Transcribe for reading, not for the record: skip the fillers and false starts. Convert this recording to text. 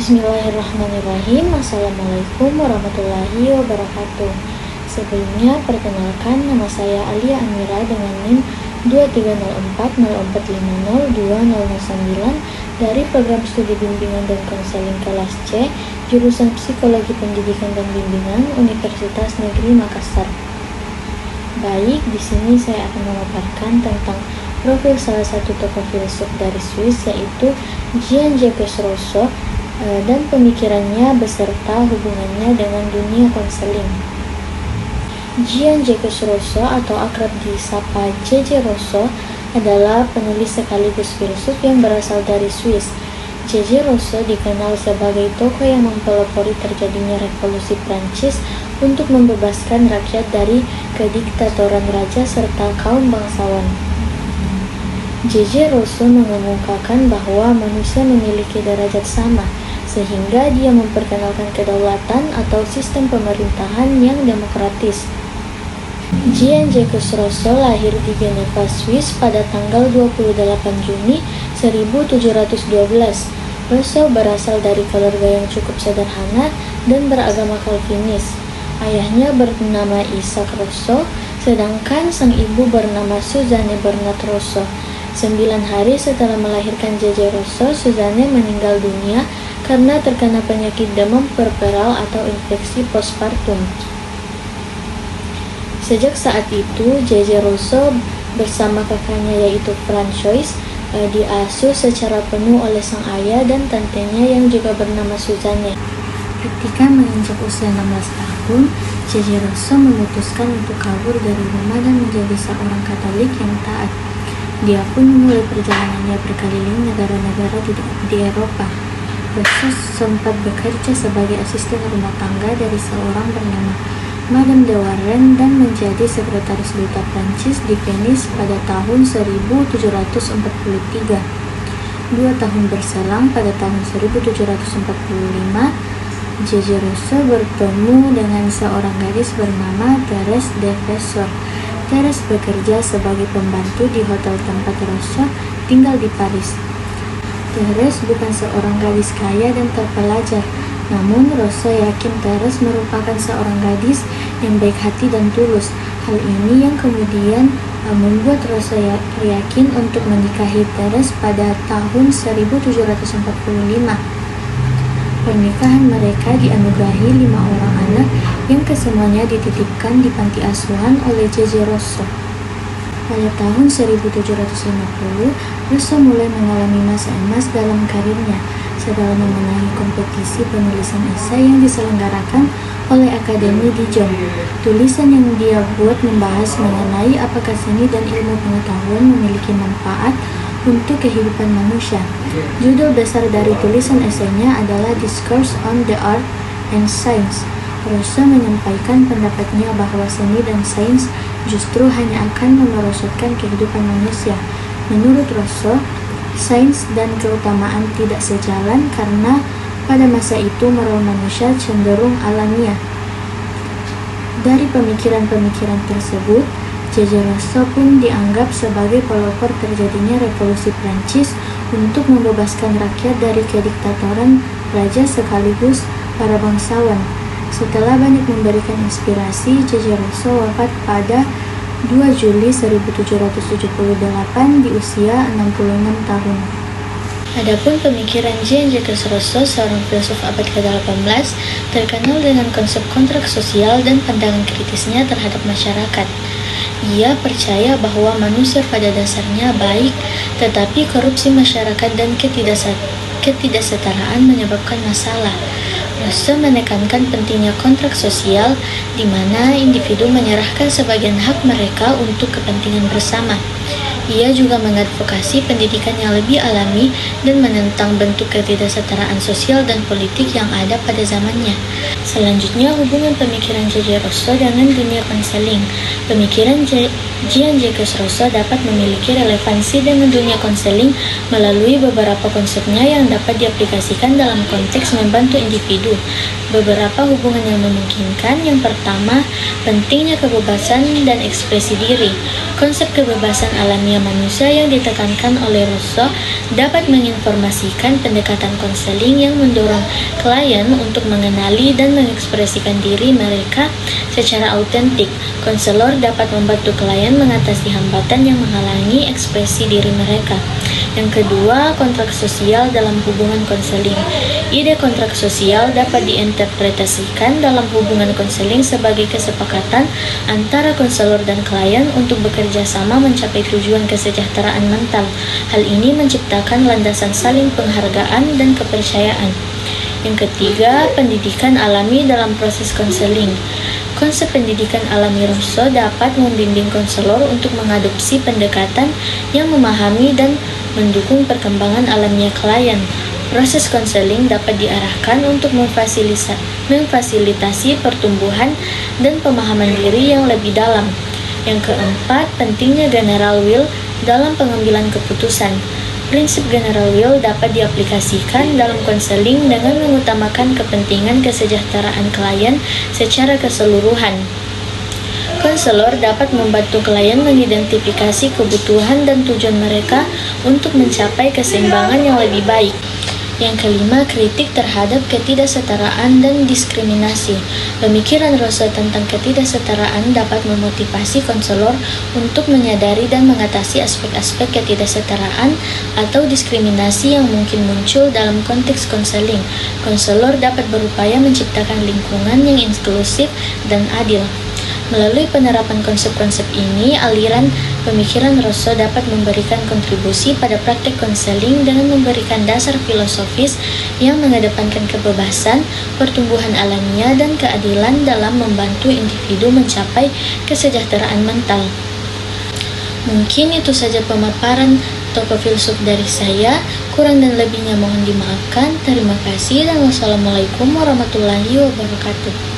Bismillahirrahmanirrahim. Assalamualaikum warahmatullahi wabarakatuh. Sebelumnya, perkenalkan, nama saya Alia Amira dengan NIM 230404502009 dari Program Studi Bimbingan dan Konseling Kelas C, Jurusan Psikologi Pendidikan dan Bimbingan, Universitas Negeri Makassar. Baik, di sini saya akan memaparkan tentang profil salah satu tokoh filsuf dari Swiss, yaitu Jean-Jacques Rousseau, dan pemikirannya beserta hubungannya dengan dunia konseling. Jean-Jacques Rousseau atau akrab disapa J.J. Rousseau adalah penulis sekaligus filsuf yang berasal dari Swiss. J.J. Rousseau dikenal sebagai tokoh yang mempelopori terjadinya revolusi Prancis untuk membebaskan rakyat dari kediktatoran raja serta kaum bangsawan. J.J. Rousseau mengemukakan bahwa manusia memiliki derajat sama, sehingga dia memperkenalkan kedaulatan atau sistem pemerintahan yang demokratis. Jean-Jacques Rousseau lahir di Geneva, Swiss pada tanggal 28 Juni 1712. Rousseau berasal dari keluarga yang cukup sederhana dan beragama Calvinis. Ayahnya bernama Isaac Rousseau, sedangkan sang ibu bernama Suzanne Bernard Rousseau. 9 hari setelah melahirkan J.J. Rousseau, Suzanne meninggal dunia karena terkena penyakit demam puerperal atau infeksi postpartum. Sejak saat itu, J.J. Rousseau bersama kakaknya yaitu François diasuh secara penuh oleh sang ayah dan tantenya yang juga bernama Suzanne. Ketika menginjak usia 16 tahun, J.J. Rousseau memutuskan untuk kabur dari rumah dan menjadi seorang Katolik yang taat. Dia pun memulai perjalanannya berkeliling negara-negara di Eropa. Rousseau sempat bekerja sebagai asisten rumah tangga dari seorang bernama Madame de Warren dan menjadi sekretaris duta Prancis di Venice pada tahun 1743. 2 tahun berselang, pada tahun 1745, J.J. Rousseau bertemu dengan seorang gadis bernama Thérèse de Vasseur. Thérèse bekerja sebagai pembantu di hotel tempat Rousseau tinggal di Paris. Thérèse bukan seorang gadis kaya dan terpelajar, namun Rousseau yakin Thérèse merupakan seorang gadis yang baik hati dan tulus. Hal ini yang kemudian membuat Rousseau yakin untuk menikahi Thérèse pada tahun 1745. Pernikahan mereka dianugerahi 5 orang anak yang kesemuanya dititipkan di panti asuhan oleh J.J. Rousseau. Pada tahun 1750, Rousseau mulai mengalami masa emas dalam karirnya setelah memenangi kompetisi penulisan esai yang diselenggarakan oleh Akademi Dijon. Tulisan yang dia buat membahas mengenai apakah seni dan ilmu pengetahuan memiliki manfaat untuk kehidupan manusia. Judul besar dari tulisan esainya adalah Discourse on the Art and Science. Rousseau menyampaikan pendapatnya bahwa seni dan sains justru hanya akan memerosotkan kehidupan manusia. Menurut Rousseau, sains dan keutamaan tidak sejalan karena pada masa itu moral manusia cenderung alamiah. Dari pemikiran-pemikiran tersebut, J.J. Rousseau pun dianggap sebagai pelopor terjadinya revolusi Prancis untuk membebaskan rakyat dari kediktatoran raja sekaligus para bangsawan. Setelah banyak memberikan inspirasi, J.J. Rousseau wafat pada 2 Juli 1778 di usia 66 tahun. Adapun pemikiran Jean-Jacques Rousseau, seorang filsuf abad ke-18, terkenal dengan konsep kontrak sosial dan pandangan kritisnya terhadap masyarakat. Ia percaya bahwa manusia pada dasarnya baik, tetapi korupsi masyarakat dan ketidaksetaraan menyebabkan masalah. Rousseau menekankan pentingnya kontrak sosial, di mana individu menyerahkan sebagian hak mereka untuk kepentingan bersama. Ia juga mengadvokasi pendidikan yang lebih alami dan menentang bentuk ketidaksetaraan sosial dan politik yang ada pada zamannya. Selanjutnya, hubungan pemikiran J.J. Rousseau dengan dunia konseling. Pemikiran Jean-Jacques Rousseau dapat memiliki relevansi dengan dunia konseling melalui beberapa konsepnya yang dapat diaplikasikan dalam konteks membantu individu. Beberapa hubungan yang memungkinkan. Yang pertama, pentingnya kebebasan dan ekspresi diri. Konsep kebebasan alamiah dunia manusia yang ditekankan oleh Rousseau dapat menginformasikan pendekatan konseling yang mendorong klien untuk mengenali dan mengekspresikan diri mereka secara autentik. Konselor dapat membantu klien mengatasi hambatan yang menghalangi ekspresi diri mereka. Yang kedua, kontrak sosial dalam hubungan konseling. Ide kontrak sosial dapat diinterpretasikan dalam hubungan konseling sebagai kesepakatan antara konselor dan klien untuk bekerja sama mencapai tujuan kesejahteraan mental. Hal ini menciptakan landasan saling penghargaan dan kepercayaan. Yang ketiga, pendidikan alami dalam proses konseling. Konsep pendidikan alami Rousseau dapat membimbing konselor untuk mengadopsi pendekatan yang memahami dan mendukung perkembangan alamiah klien. Proses konseling dapat diarahkan untuk memfasilitasi pertumbuhan dan pemahaman diri yang lebih dalam. Yang keempat, pentingnya general will dalam pengambilan keputusan. Prinsip general will dapat diaplikasikan dalam konseling dengan mengutamakan kepentingan kesejahteraan klien secara keseluruhan. Konselor dapat membantu klien mengidentifikasi kebutuhan dan tujuan mereka untuk mencapai keseimbangan yang lebih baik. Yang kelima, kritik terhadap ketidaksetaraan dan diskriminasi. Pemikiran Rousseau tentang ketidaksetaraan dapat memotivasi konselor untuk menyadari dan mengatasi aspek-aspek ketidaksetaraan atau diskriminasi yang mungkin muncul dalam konteks konseling. Konselor dapat berupaya menciptakan lingkungan yang inklusif dan adil. Melalui penerapan konsep-konsep ini, aliran pemikiran Rousseau dapat memberikan kontribusi pada praktek konseling dengan memberikan dasar filosofis yang mengedepankan kebebasan, pertumbuhan alamiah, dan keadilan dalam membantu individu mencapai kesejahteraan mental. Mungkin itu saja pemaparan tokoh filsuf dari saya. Kurang dan lebihnya mohon dimaafkan. Terima kasih dan wassalamualaikum warahmatullahi wabarakatuh.